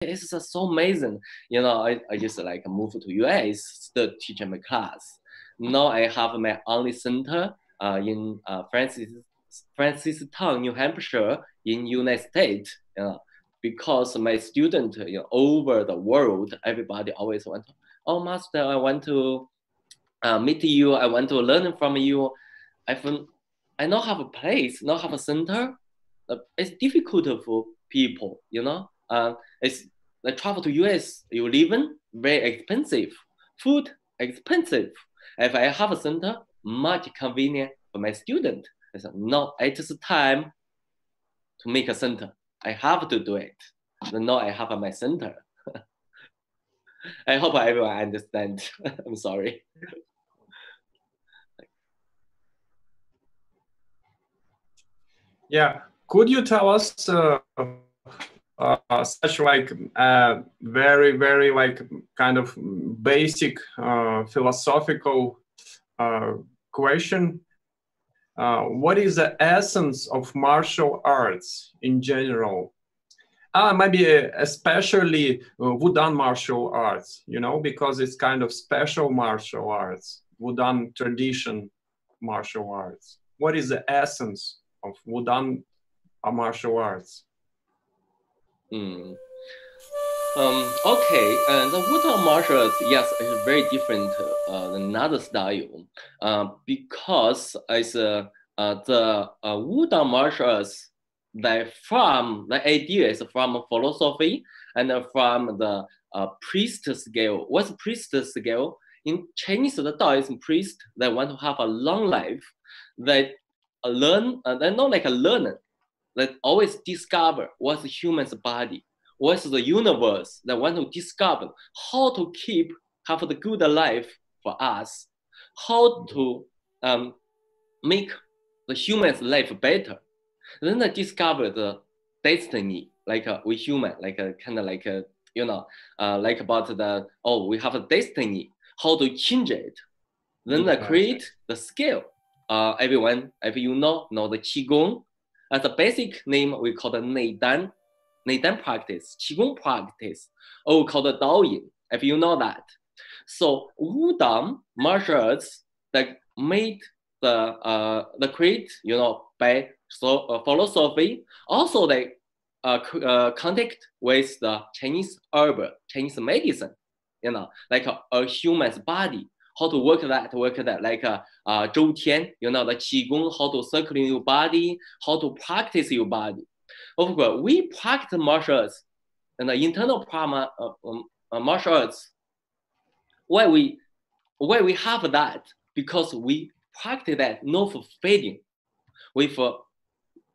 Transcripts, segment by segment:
it's just so amazing. You know, I just like moved to US, still teaching my class. Now I have my only center in Francistown, New Hampshire, in United States. Because my student, over the world, everybody always want to, oh, master, I want to meet you. I want to learn from you. I feel I not have a place, not have a center. It's difficult for people, It's like travel to US, you live in very expensive, food expensive. If I have a center, much convenient for my student. I said, no, it is time to make a center. I have to do it. Now I have my center. I hope everyone understands. I'm sorry. Yeah, could you tell us such like very, very like kind of basic philosophical question? What is the essence of martial arts in general? Maybe especially Wudang martial arts, because it's kind of special martial arts, Wudang tradition martial arts. What is the essence of Wudang martial arts? Okay, and the Wudang martial arts, yes, is very different than another style, because it's the Wudang martial arts, that from the ideas from philosophy and from the priest scale. What's priest scale? In Chinese, the Daoist priest, they want to have a long life. They learn, they're not like a learner. They always discover what's the human's body, what's the universe. They want to discover how to have the good life for us, how to make the human's life better. Then I discovered the destiny, like we human, like kind of like like about we have a destiny, how to change it. Then I create the skill. Everyone, if you know the Qigong, as a basic name, we call the Neidan practice, Qigong practice, or we call the Daoyin, if you know that. So Wudang martial arts that made the create, by philosophy. Also, they contact with the Chinese herb, Chinese medicine, like a human's body, how to work that, like Zhou Tian, the Qigong, how to circle your body, how to practice your body. Of course, we practice martial arts and the internal martial arts. Why we have that? Because we practice that not for fading. With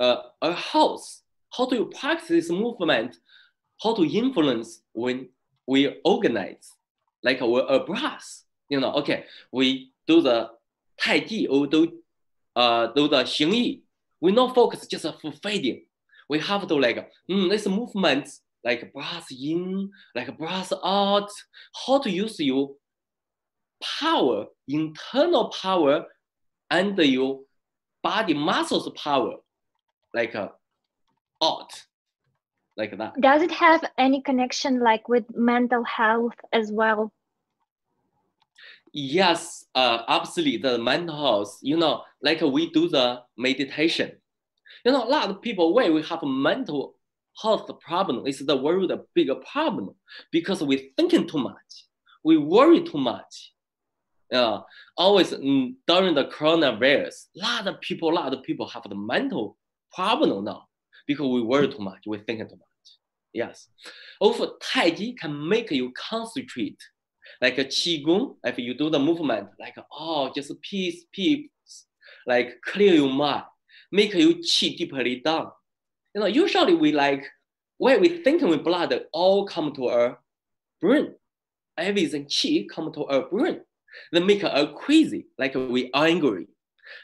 a house, how do you practice this movement? How to influence when we organize, like a brass, okay, we do the Tai Chi or do the Xing Yi. We not focus just for fading. We have to this movement, like brass in, like brass out, how to use your power, internal power, and your body muscles power, like out, like that. Does it have any connection like with mental health as well? Yes, absolutely. The mental health, like we do the meditation. A lot of people, why we have a mental health problem, is the world a bigger problem, because we're thinking too much, we worry too much. Always during the coronavirus, a lot of people have the mental problem now, because we worry too much, we think too much. Yes. Also, Tai Chi can make you concentrate. Like a Qigong, if you do the movement, like, just peace, like clear your mind, make you Qi deeply down. Usually where we thinking with blood, all come to our brain. Everything Qi come to our brain. They make us crazy, like we angry.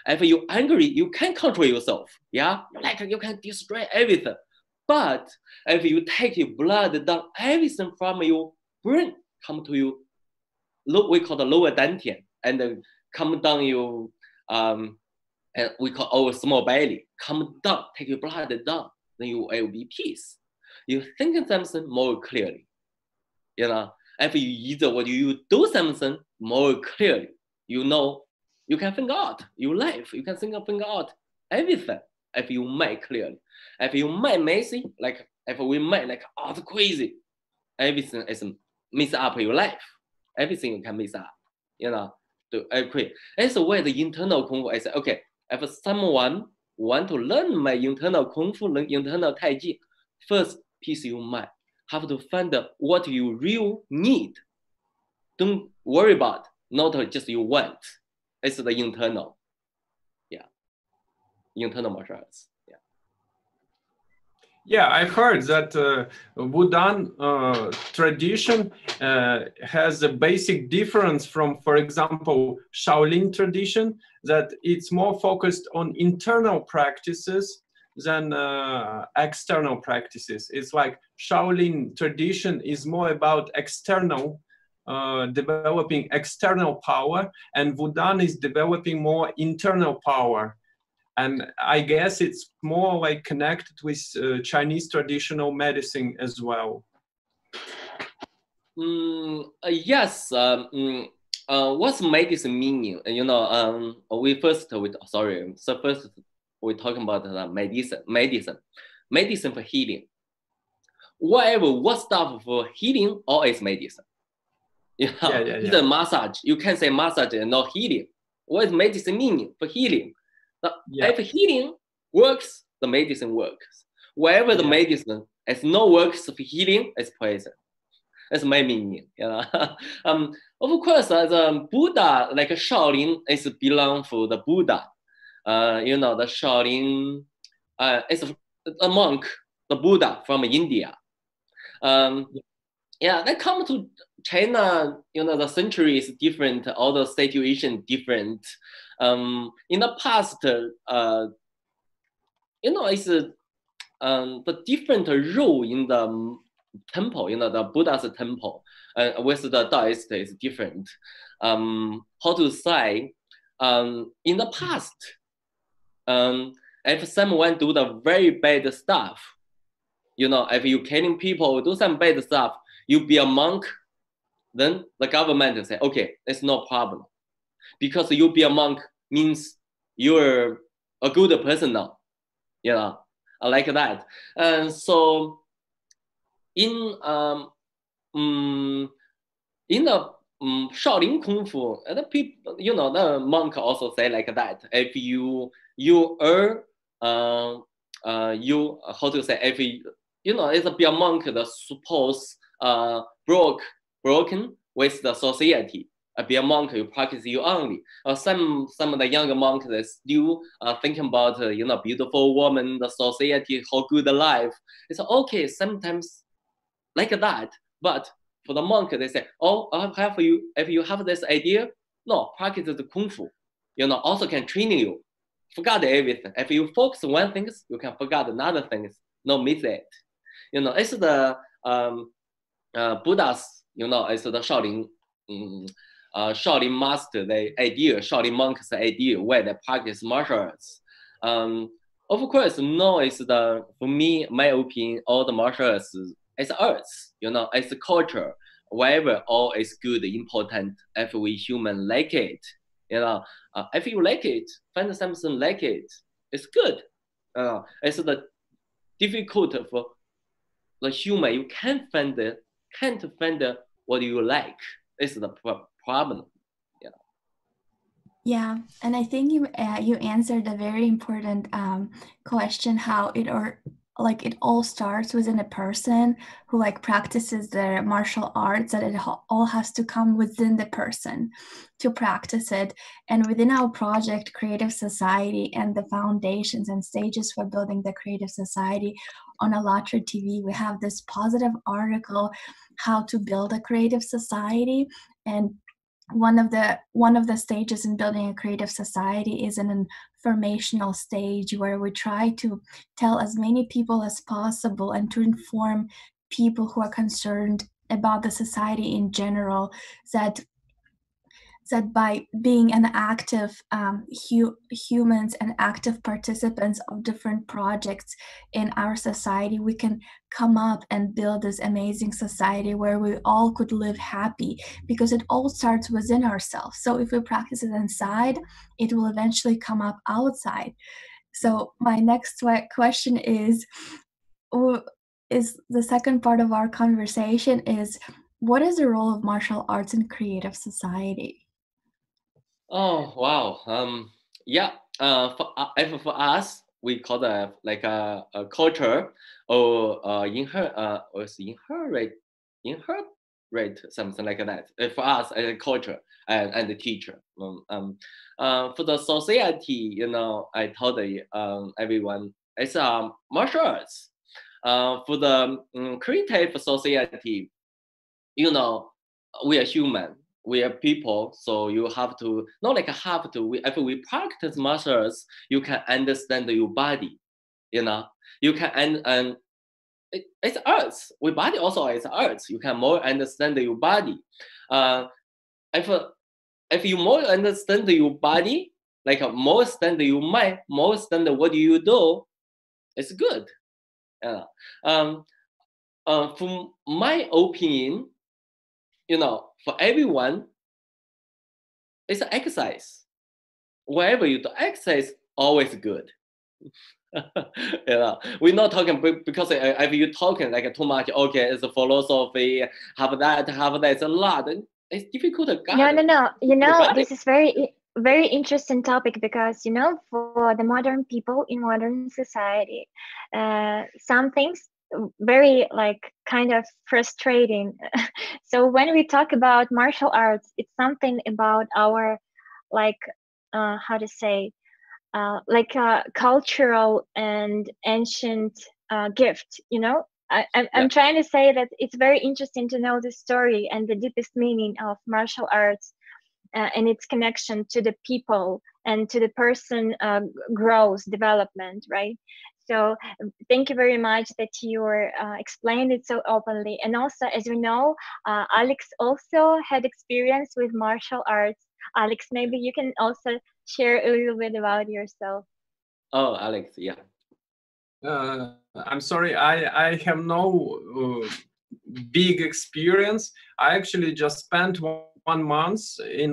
If you're angry, you can't control yourself. Yeah, you can destroy everything. But if you take your blood down, everything from your brain come to you. We call the lower dantian, and then come down your and we call our small belly. Come down, take your blood down, then you will be peace. you think something more clearly. You know, if you either what you do something more clearly, you know, you can figure out your life. You can figure out everything if you make clearly. If you make messy, like if we make like the crazy, everything is mess up your life. Everything you can mess up. You know, to quick. It's where the internal kung fu. I say, okay, if someone want to learn my internal kung fu, learn internal tai chi, first piece you might have to find what you really need. Don't worry about not just you want. It's the internal, internal martial arts. Yeah, I heard that Wudang tradition has a basic difference from, for example, Shaolin tradition, that it's more focused on internal practices than external practices. It's like Shaolin tradition is more about external, developing external power, and Wudang is developing more internal power. And I guess it's more like connected with Chinese traditional medicine as well. Yes. What's medicine meaning? You know, first we're talking about medicine for healing. What stuff for healing, all is medicine. Either massage, you can say massage and not healing. What is medicine meaning for healing? If healing works, the medicine works. Wherever the medicine is no works for healing, it's poison. That's my meaning. You know? Of course, the Buddha, like Shaolin, is belong for the Buddha. You know, the Shaolin is a monk, the Buddha from India. They come to China, you know, the century is different, all the situation different. In the past, you know, it's the different role in the temple, you know, the Buddha's temple with the Daoist is different. How to say, in the past, if someone do the very bad stuff, you know, if you killing people, do some bad stuff, you be a monk, then the government will say, okay, it's no problem. Because you be a monk means you're a good person now, you know, like that. And so in the Shaolin Kung Fu, the people, you know, the monk also say like that. If you are you how to say, if you know, it's be a monk that suppose broken with the society. Be a monk, you practice you only. Some of the younger monks they still thinking about you know, beautiful woman, the society, how good the life. It's okay sometimes like that, but for the monk they say, oh, I'll have you, if you have this idea, no, practice the kung fu, you know, also can train you. Forget everything. If you focus on one thing, you can forget another things. No miss it. You know, it's the Buddha's, you know, it's the Shaolin. Shaolin master, the idea, Shaolin monks' idea where they practice martial arts. Of course, no, it's the, for me, my opinion, all the martial arts is arts, you know, it's culture. Wherever all is good, important, if we human like it, you know, if you like it, find something like it, it's good. It's the difficult for the human, you can't find what you like. It's the problem. Yeah, and I think you answered a very important question, how it all starts within a person who like practices their martial arts, that it all has to come within the person to practice it. And within our project Creative Society and the foundations and stages for building the Creative Society on ALLATRA TV, we have this positive article, how to build a creative society. And one of the stages in building a creative society is an informational stage where we try to tell as many people as possible and to inform people who are concerned about the society in general that that by being an active humans and active participants of different projects in our society, we can come up and build this amazing society where we all could live happy, because it all starts within ourselves. So if we practice it inside, it will eventually come up outside. So my next question is the second part of our conversation is, what is the role of martial arts in creative society? Oh wow. Yeah. For us, we call that like a culture or inherent something like that. For us, as a culture and the teacher. For the society, you know, I told everyone it's martial arts. For the creative society, you know, we are human, we are people, so you have to not like have to. If we practice martial arts, you can understand your body. You know, you can and it's arts. We body also is arts. You can more understand your body. If if you more understand your body, like more understand your mind, more understand what you do, it's good. Yeah. From my opinion, you know, for everyone, it's an exercise. Wherever you do exercise, always good. You know, we're not talking because if you're talking like too much, okay, it's a philosophy, have that, it's a lot. It's difficult to guide. No. You know, this is very interesting topic, because you know, for the modern people in modern society, some things very like kind of frustrating. So when we talk about martial arts, it's something about our like how to say like a cultural and ancient gift, you know. I'm trying to say that it's very interesting to know the story and the deepest meaning of martial arts and its connection to the people and to the person growth development, right? So thank you very much that you explained it so openly. And also, as we know, Alex also had experience with martial arts. Alex, maybe you can also share a little bit about yourself. Oh, Alex, yeah. I'm sorry, I have no big experience. I actually just spent 1 month in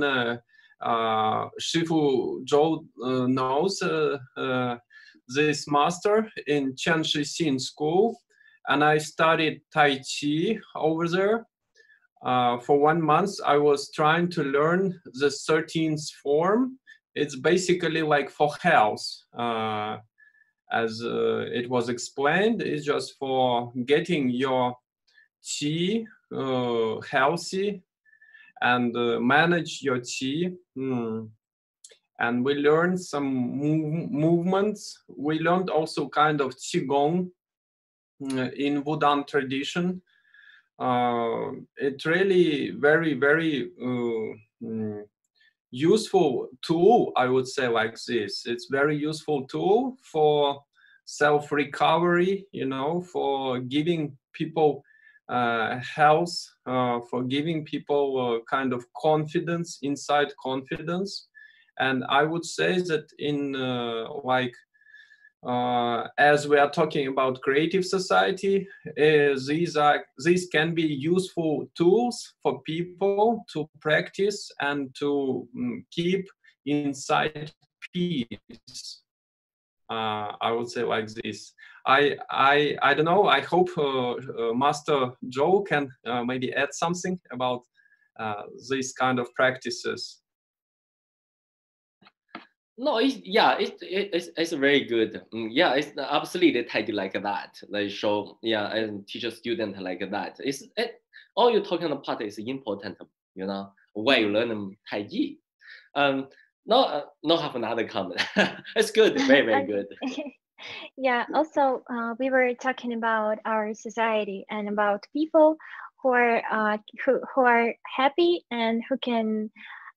Shifu Zhou knows this master in Qianshi Xin School, and I studied Tai Chi over there. For 1 month, I was trying to learn the 13th form. It's basically like for health. As it was explained, it's just for getting your qi healthy and manage your qi. And we learned some movements. We learned also kind of qigong in Wudang tradition. It's really very useful tool, I would say, like this. It's very useful tool for self-recovery, you know, for giving people health, for giving people kind of confidence, inside confidence. And I would say that in as we are talking about creative society, these can be useful tools for people to practice and to keep inside peace. I would say like this. I don't know. I hope Master Zhou can maybe add something about these kind of practices. No, it's very good. Yeah, it's absolutely tied like that. They show, yeah, and teach a student like that. All you're talking about is important, you know, when you learn Tai Chi. No have another comment. It's good, very good. Yeah, also we were talking about our society and about people who are happy and who can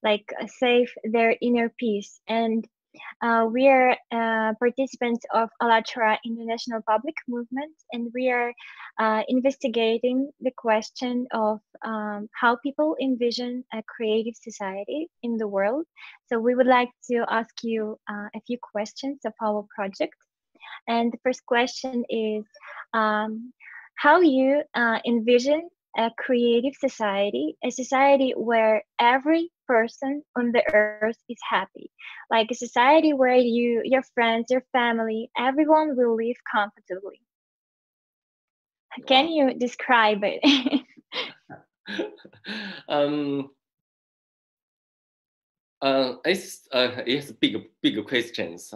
like save their inner peace. And We are participants of ALLATRA International Public Movement, and we are investigating the question of how people envision a creative society in the world. So we would like to ask you a few questions of our project. And the first question is how you envision a creative society, a society where every person on the earth is happy, like a society where you, your friends, your family, everyone will live comfortably. Wow. Can you describe it? It's big questions.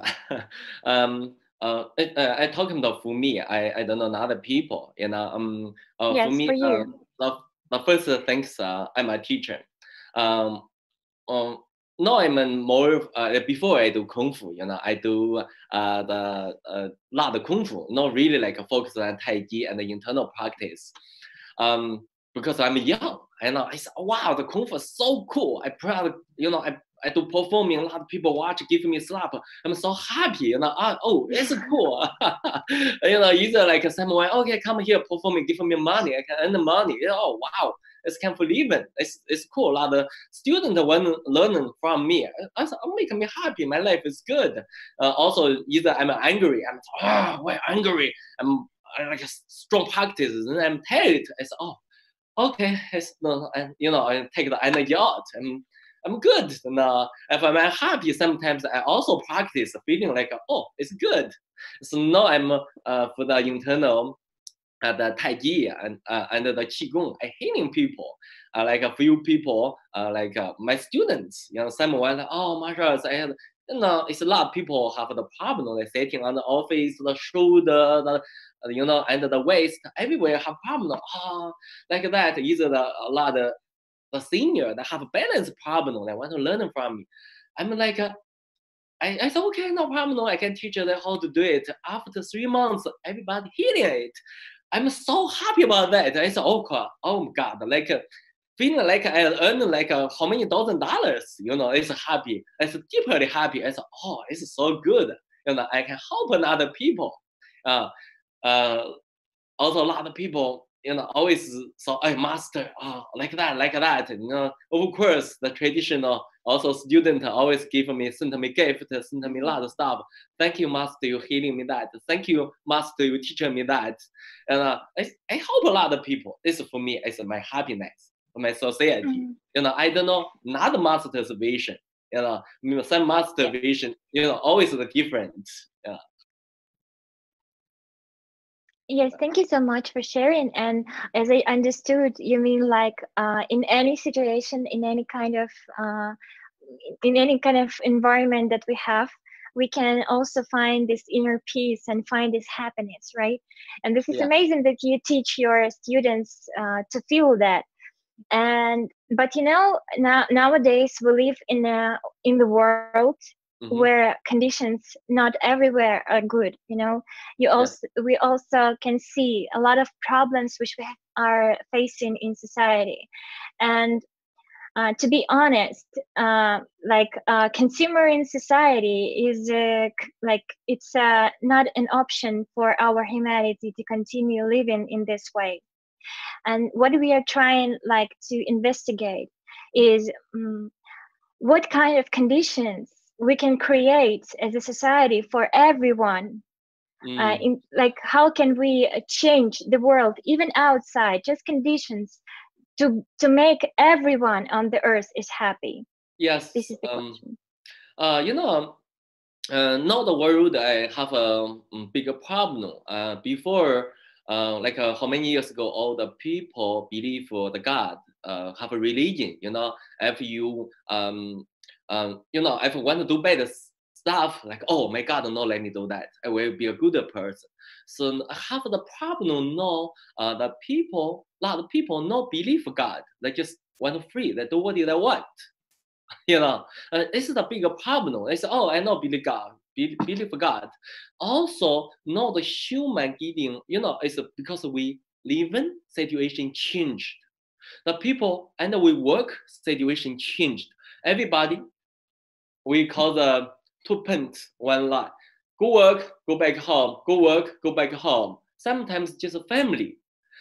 I talking about for me. I don't know other people. You know. Yes, for me, for you. The first thanks. I'm a teacher. Now I'm more before I do kung fu. You know, I do the lot of kung fu. Not really like a focus on tai chi and the internal practice. Because I'm young, and I said, wow, the kung fu is so cool. I proud, you know, I do performing, a lot of people watch, give me a slap. I'm so happy, you know. Oh, it's cool. You know, either like someone, okay, come here, performing, give me money, I can earn the money. Oh, wow, it's kind of living. It's cool. A lot of students want to learn from me. I said, oh, make me happy. My life is good. Also, either I'm angry, why angry? I like a strong practice, and I'm tired. I said, oh, okay, it's no, and you know, I take the energy out. I'm good. And if I'm happy, sometimes I also practice feeling like, oh, it's good. So now I'm for the internal the Tai Chi and the Qigong, I healing people. Like a few people, like my students, you know, someone, oh, Marsha, I had, you know, it's a lot of people have the problem, like sitting on the office, the shoulder, the, you know, and the waist, everywhere have problem. Like that, either a lot of the senior that have a balance problem, they want to learn from me. I'm like, I said, okay, no problem, no, I can teach them how to do it. After 3 months, everybody hearing it. I'm so happy about that. I said, oh my God, like feeling like I earned like how many $1,000, you know, it's happy. It's deeply happy. I said, oh, it's so good. You know, I can help other people. Also a lot of people, you know, always saw a master, like that, you know. Of course, the traditional also student always send me gift, send me a lot of stuff. Thank you, master, you healing me that. Thank you, master, you teaching me that. And I help a lot of people. This for me is my happiness, my society. Mm-hmm. You know, I don't know, not master's vision. You know, some master vision, you know, always the different. Yeah. Yes, thank you so much for sharing. And as I understood, you mean like in any situation, in any kind of environment that we have, we can also find this inner peace and find this happiness, right? And this is amazing that you teach your students to feel that. But you know, nowadays we live in the world. Mm-hmm. Where conditions not everywhere are good, you know. We also can see a lot of problems which we are facing in society, and to be honest, consumer in society is like it's not an option for our humanity to continue living in this way. And what we are trying like to investigate is what kind of conditions we can create as a society for everyone. In like, how can we change the world even outside, just conditions to make everyone on the earth is happy? Yes. This is the question. You know, now the world I have a bigger problem. Before, like how many years ago, all the people believe the God, have a religion. You know, if you you know, if I want to do bad stuff, like, oh my God, no, let me do that. I will be a good person. So I have the problem now. The people, a lot of people, not believe God. They just want free. They do what they want. You know, this is a bigger problem. They say, oh, I know believe God. Believe God. Also, not the human giving. You know, it's because we live in situation changed. The people and we work situation changed. Everybody, we call the to paint one line. Go work, go back home, go work, go back home. Sometimes just a family.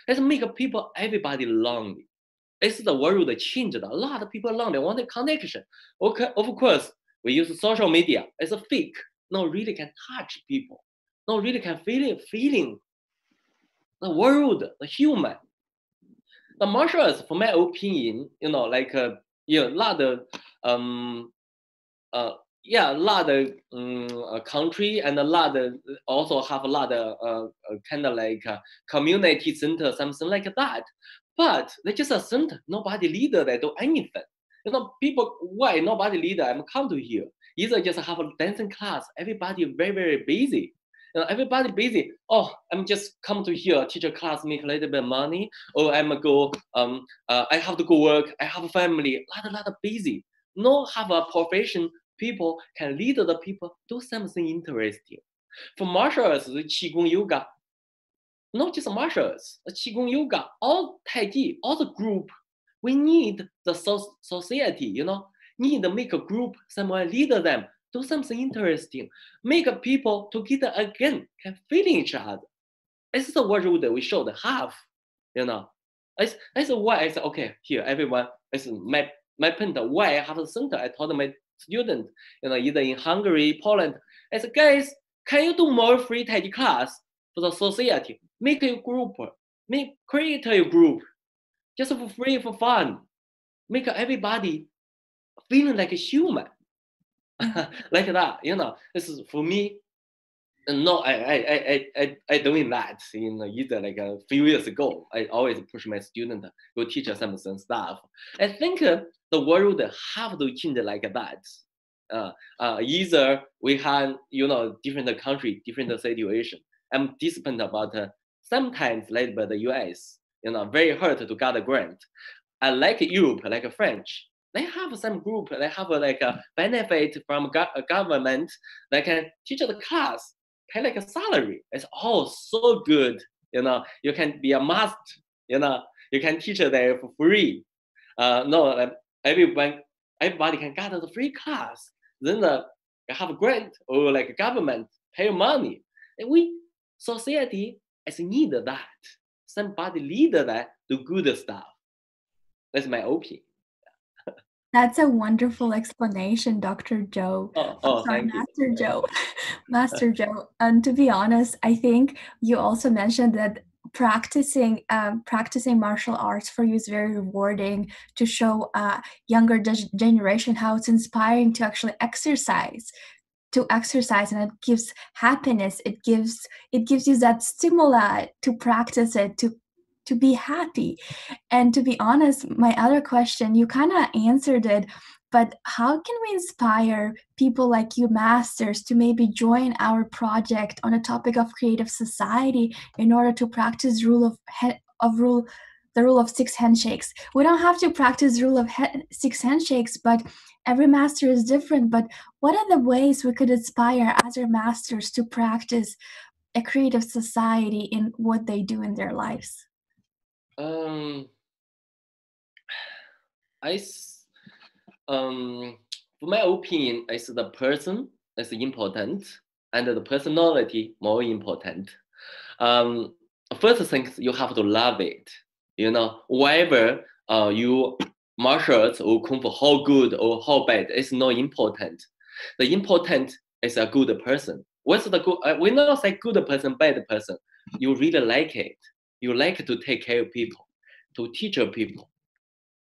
Let's make people, everybody lonely. It's the world that changed. A lot of people lonely, want a connection. Okay, of course, we use social media. It's a fake. No, really can touch people. No, really can feeling the world, the human. The martial arts, for my opinion, like a lot of a lot of country and a lot of also have a lot of kind of like community center, something like that. But they just a center, nobody leader, they do anything. People, why nobody leader? I'm come to here. Either just have a dancing class, everybody very, very busy. Everybody busy. Oh, I'm just come to here, teach a class, make a little bit of money. Or I'm go, I have to go work. I have a family. Lot of busy. No have a profession. People can lead the people do something interesting. For martial arts, the Qigong yoga, not just martial arts, the Qigong yoga, all Tai Chi, all the group. We need the society, need to make a group, someone lead them, do something interesting, make people together again, can feel each other. This is the world that we should have, That's why I said, okay, here, everyone, this is my point, why I have a center. I told my student, either in Hungary, Poland, I said, guys, can you do more free Tai Chi class for the society? Make a group, create a group, just for free, for fun. Make everybody feeling like a human. Like that, this is for me. No, I doing that either like a few years ago. I always push my student go teach some stuff. I think the world have to change like that. Either we have different country, different situation. I'm disappointed about sometimes led by the US. Very hard to get a grant. I like Europe, like French. They have some group. They have like a benefit from government. They can teach the class, pay like a salary. It's all so good. You can be a master. You can teach there for free. No, everybody can get the free class. Then you have a grant or like a government pay money. And we society is need that. Somebody lead that do good stuff. That's my opinion. That's a wonderful explanation, Dr. Zhou. Sorry, Master Zhou. Master Zhou. And to be honest, I think you also mentioned that practicing martial arts for you is very rewarding, to show younger generation how it's inspiring to actually exercise. And it gives happiness. It gives you that stimuli to practice it, to be happy. And to be honest, my other question, you kind of answered it, but how can we inspire people like you, masters, to maybe join our project on a topic of creative society in order to practice the rule of 6 handshakes? We don't have to practice rule of 6 handshakes, but every master is different. But what are the ways we could inspire other masters to practice a creative society in what they do in their lives? For my opinion, it's the person is important and the personality more important. First thing, you have to love it. Whatever you martial arts or kung fu, how good or how bad, it's not important. The important is a good person. What's the good? We not say good person, bad person. You really like it. You like to take care of people, to teach people.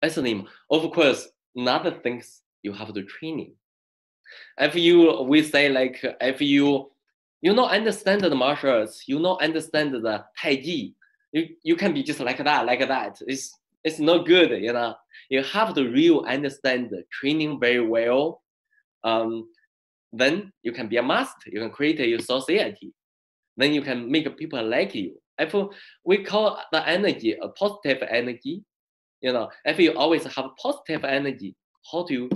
That's the name. Of course, another things you have to training. We say like, if you understand the martial arts, understand the Tai Chi, you can be just like that. It's not good, You have to really understand the training very well. Then you can be a master. You can create your society. Then you can make people like you. If we call the energy a positive energy, if you always have positive energy, how do you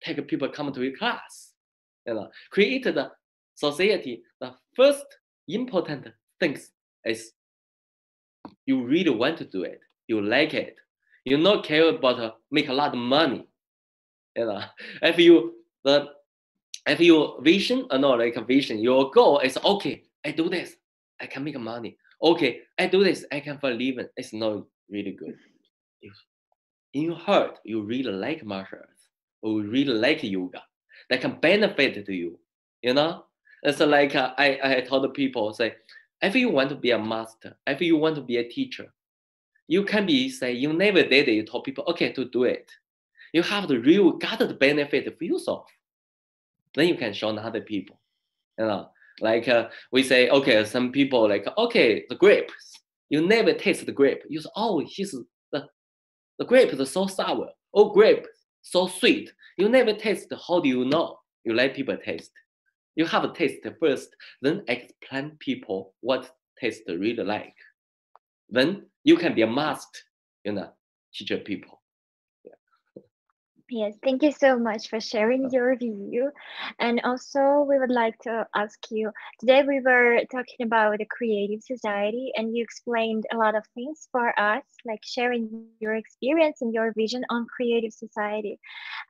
take people come to your class? Create the society. The first important things is you really want to do it. You like it. You not care about make a lot of money. If if your vision or not like a vision, your goal is okay, I do this, I can make money. Okay, I do this, I can for a living. It's not really good. If in your heart you really like martial arts or you really like yoga, that can benefit to you. You know, it's like I told people say, if you want to be a master, if you want to be a teacher, you can be say you never did it. You told people okay to do it. You have the real got the benefit for yourself. Then you can show other people. You know, like we say, okay, some people like, okay, the grapes. You never taste the grape. You say, oh, the grape is so sour. Oh, grape so sweet. You never taste. How do you know? You let people taste. You have a taste first, then explain people what taste really like. Then you can be a master, you know, teach people. Yes, thank you so much for sharing your view. And also, we would like to ask you, today we were talking about the creative society, and you explained a lot of things for us, like sharing your experience and your vision on creative society.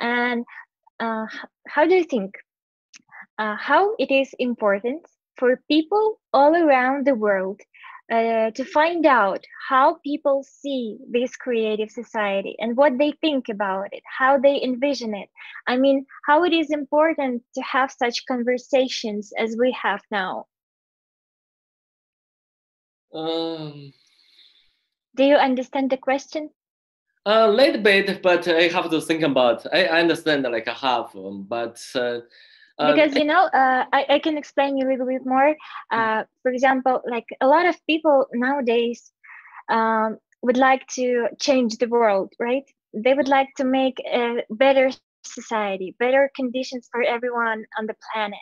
And how do you think how it is important for people all around the world to find out how people see this creative society and what they think about it, how they envision it? I mean, how it is important to have such conversations as we have now. Do you understand the question? A little bit, but I have to think about. I understand like a half, but because you know, I can explain you a little bit more. For example, like a lot of people nowadays would like to change the world, right? They would like to make a better society, better conditions for everyone on the planet.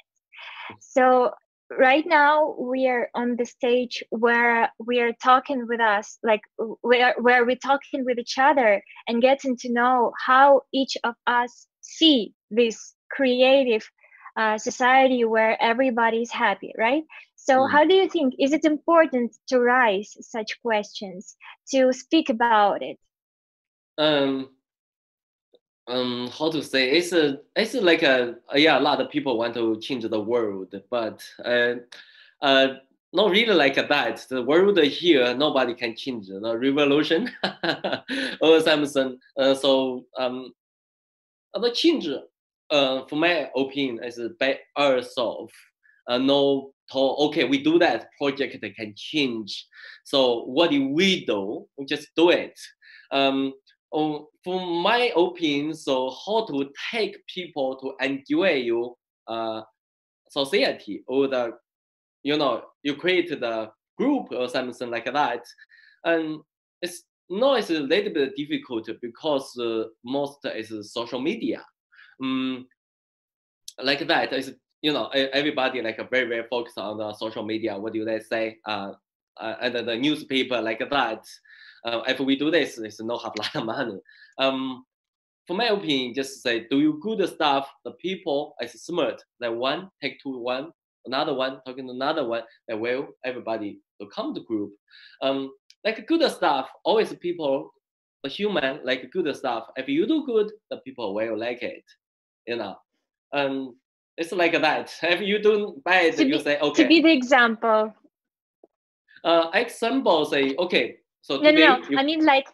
So right now we are on the stage where we are talking with us, like where we're talking with each other and getting to know how each of us see this creative society where everybody's happy, right? So how do you think, is it important to raise such questions, to speak about it? How to say, it's like a lot of people want to change the world, but not really like that. The world here, nobody can change the revolution or something. The change, for my opinion, is by ourselves. No, okay, we do that project that can change. So what do? We just do it. For my opinion, so how to take people to enjoy your society, or the, you know, you create the group or something like that, and it's a little bit difficult because most is social media. Like that is, you know, everybody like very, very focused on the social media. What do they say? And the newspaper like that. If we do this, it's not have a lot of money. For my opinion, just say, do you good stuff, the people is smart. That one take to one, another one talking to another one, that will everybody will come to group. Like good stuff, always people, the human like good stuff. If you do good, the people will like it, you know. It's like that. If you do bad, you say okay. To be the example. Example say okay. So no, today, I mean, like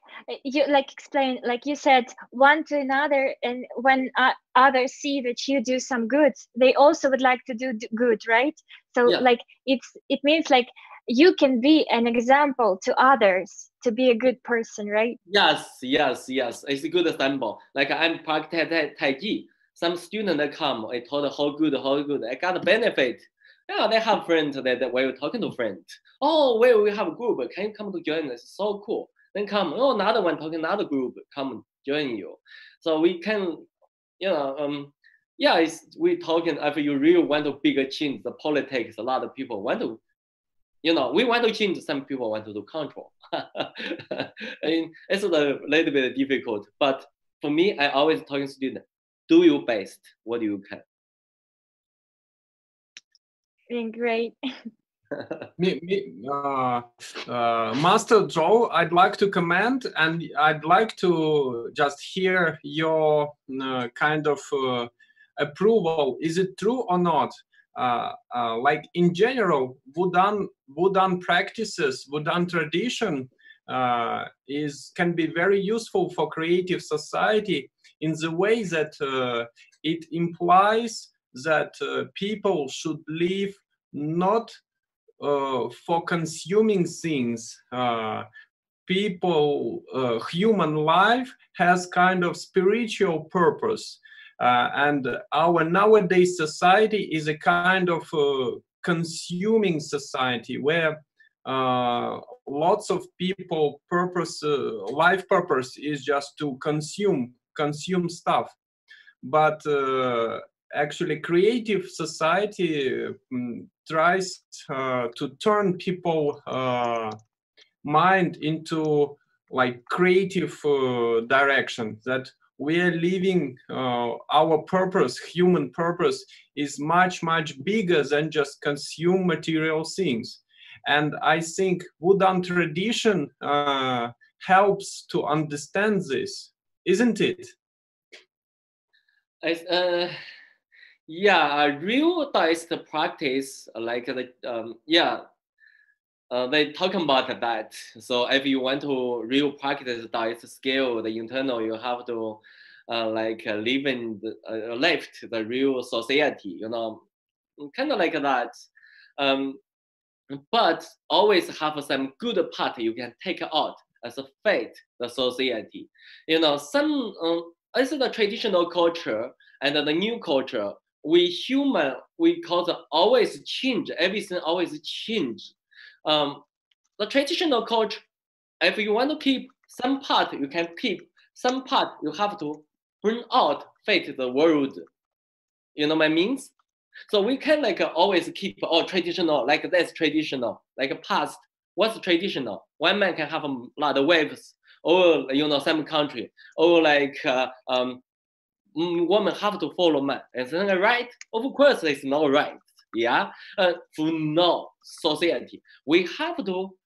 you like explain, like you said, one to another, and when others see that you do some good, they also would like to do good, right? So yeah. Like it means like you can be an example to others to be a good person, right? Yes. It's a good example. Like I'm practicing Tai Chi. Some student that come, I told how good. I got the benefit. Yeah, they have friends that we're talking to friends. Oh, well, we have a group. Can you come to join us? So cool. Then come. Oh, another one talking another group. Come join you. So we can, you know, yeah, we talking. If you really want to bigger change the politics, a lot of people want to, you know, we want to change. Some people want to do control. I mean, it's a little bit difficult. But for me, I always talking to students, do your best. What you can. Great. Master Zhou, I'd like to comment, and I'd like to just hear your kind of approval. Is it true or not? Like in general, Wudang practices, Wudang tradition can be very useful for creative society in the way that it implies that people should live not for consuming things. Human life has kind of spiritual purpose. And our nowadays society is a kind of consuming society where lots of people life purpose is just to consume stuff. But actually creative society tries to turn people mind into like creative direction, that we are living our purpose, human purpose is much bigger than just consume material things. And I think Wudang tradition helps to understand this, isn't it? Yeah, real Daoist practice, like they talk about that. So if you want to real practice Daoist skill, the internal, you have to live in left the real society, you know, kind of like that. But always have some good part you can take out as a fate the society. You know, some as the traditional culture and the new culture, we human, we call it always change, everything always change. The traditional culture, if you want to keep some part, you can keep some part, you have to bring out fate the world. You know what I mean? So we can always keep all traditional, like that's traditional, like past. What's traditional? One man can have a lot of wives, or you know, some country, or women have to follow man. Is that right? Of course, it's not right. Yeah, for no society, we have to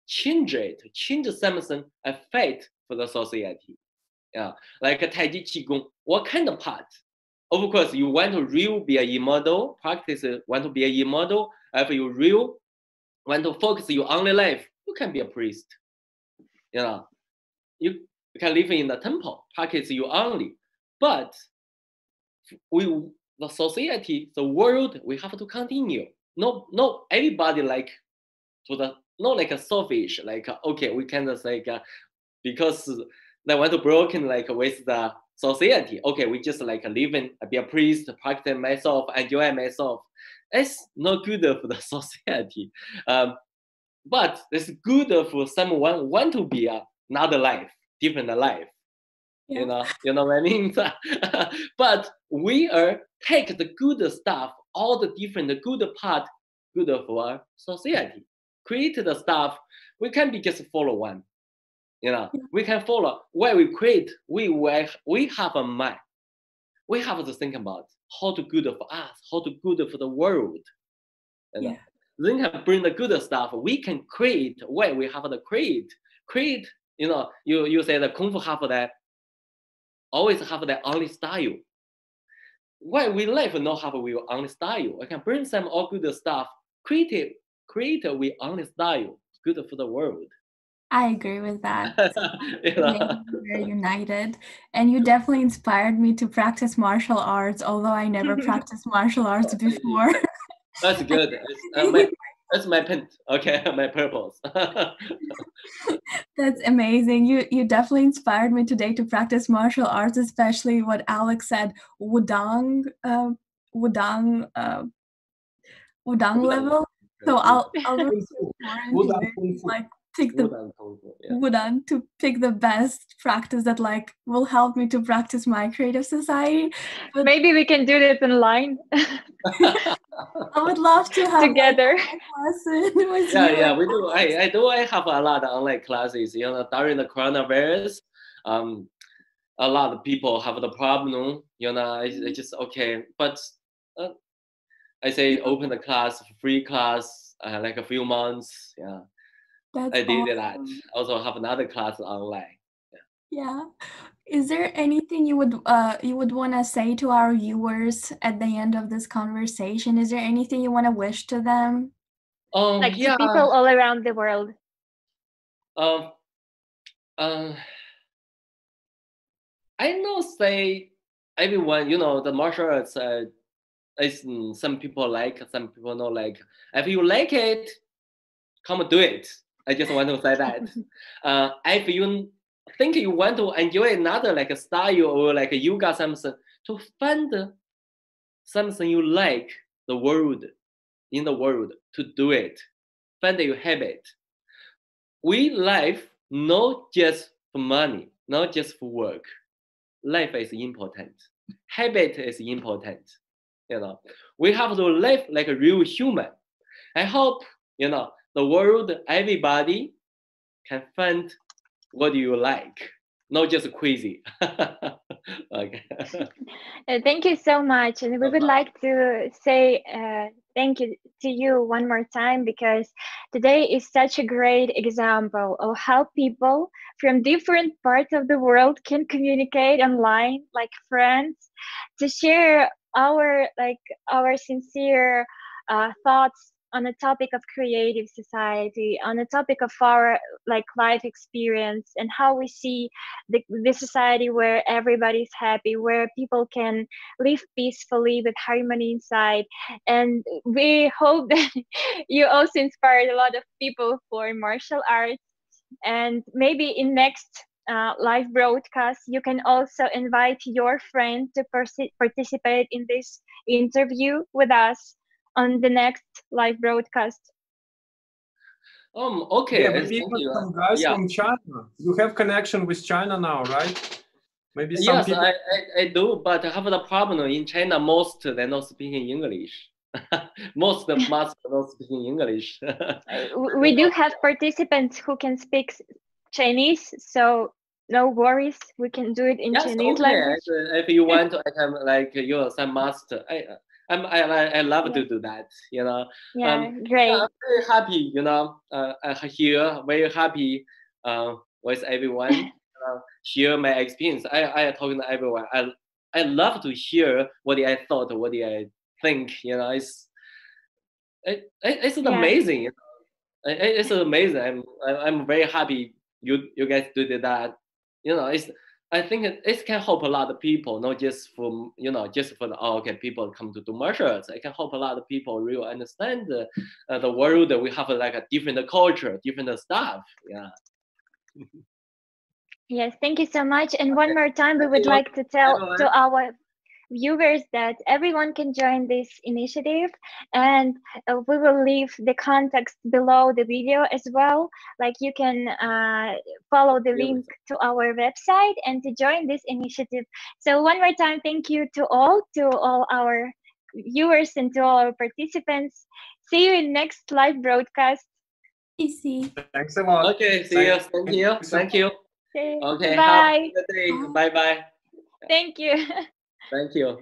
change it, change something, a fate for the society. Yeah, like a Taiji Qigong. What kind of part? Of course, you want to real be a immortal, practice want to be a immortal. If you real want to focus your only life, you can be a priest. You know, you can live in the temple, practice you only. But the society, the world, we have to continue. No, everybody not like a selfish, okay, we can just because they want to broken with the society. Okay, we just live in, be a priest, practice myself, enjoy myself. It's not good for the society. But it's good for someone want to be another life, different life. Yeah. You know what I mean? But we are take the good stuff, all the different good part, good for society. Create the stuff, we can be just follow one. You know, we can follow where we create. We have a mind. We have to think about how to good for us, how to good for the world. You know? Then can bring the good stuff. We can create where we have to create. You know, you say the Kung Fu have that. Always have that only style. Why we live not have we only style. I can bring some all good stuff. Create we only style. Good for the world. I agree with that. Very united, and you definitely inspired me to practice martial arts, although I never practiced martial arts before. That's good. That's my point. Okay, my purpose. That's amazing. You definitely inspired me today to practice martial arts, especially what Alex said, Wudang level. So I'll pick the Wudang to pick the best practice that will help me to practice my creative society. But maybe we can do this online. I would love to have together. Yeah, we do. I have a lot of online classes. You know, during the coronavirus, a lot of people have the problem. You know, it's just okay. But I say open the class, free class, like a few months. Yeah. That's I did awesome. that. Also have another class online. Yeah. Is there anything you would want to say to our viewers at the end of this conversation? Is there anything you want to wish to them? Like Yeah. to people all around the world. I know say everyone, the martial arts is some people like, some people not like. If you like it, come do it. I just want to say that. If you think you want to enjoy another like a style or like a yoga something, to find something you like in the world to do it. Find your habit. We live not just for money, not just for work. Life is important. Habit is important. We have to live like a real human. I hope, the world, everybody can find what you like, not just crazy. Okay. Thank you so much. And we would like to say thank you to you one more time, because today is such a great example of how people from different parts of the world can communicate online like friends, to share our sincere thoughts on the topic of creative society, on the topic of our life experience, and how we see the society where everybody's happy, where people can live peacefully with harmony inside. And we hope that you also inspired a lot of people for martial arts. And maybe in next live broadcast, you can also invite your friend to participate in this interview with us on the next live broadcast. Okay. Yeah, maybe even some guys from China. You have connection with China now, right? Maybe some yes, people. I do, but I have the problem in China. Most they're not speaking English. Most of us are not speaking English. We do have participants who can speak Chinese, so no worries. We can do it in Chinese language. If you want to, I can like some master. I love to do that. Yeah, great. I'm very happy. Here very happy. With everyone. Share my experience. I talking to everyone. I love to hear what I thought, what I think. It's amazing. It's amazing. I'm very happy you guys did that. I think it can help a lot of people, not just for just for the people come to do martial arts. It can help a lot of people really understand the world. We have like a different culture, different stuff. Yeah. Yes, thank you so much. And one more time, we would like to tell to our viewers that everyone can join this initiative, and we will leave the context below the video as well. Like you can follow the link to our website and to join this initiative. So one more time, thank you to all our viewers and to all our participants. See you in next live broadcast. Easy. Thanks a lot. Okay, see you. Thank you. Thank you. Okay, bye. have a good day. Bye bye. Thank you. Thank you.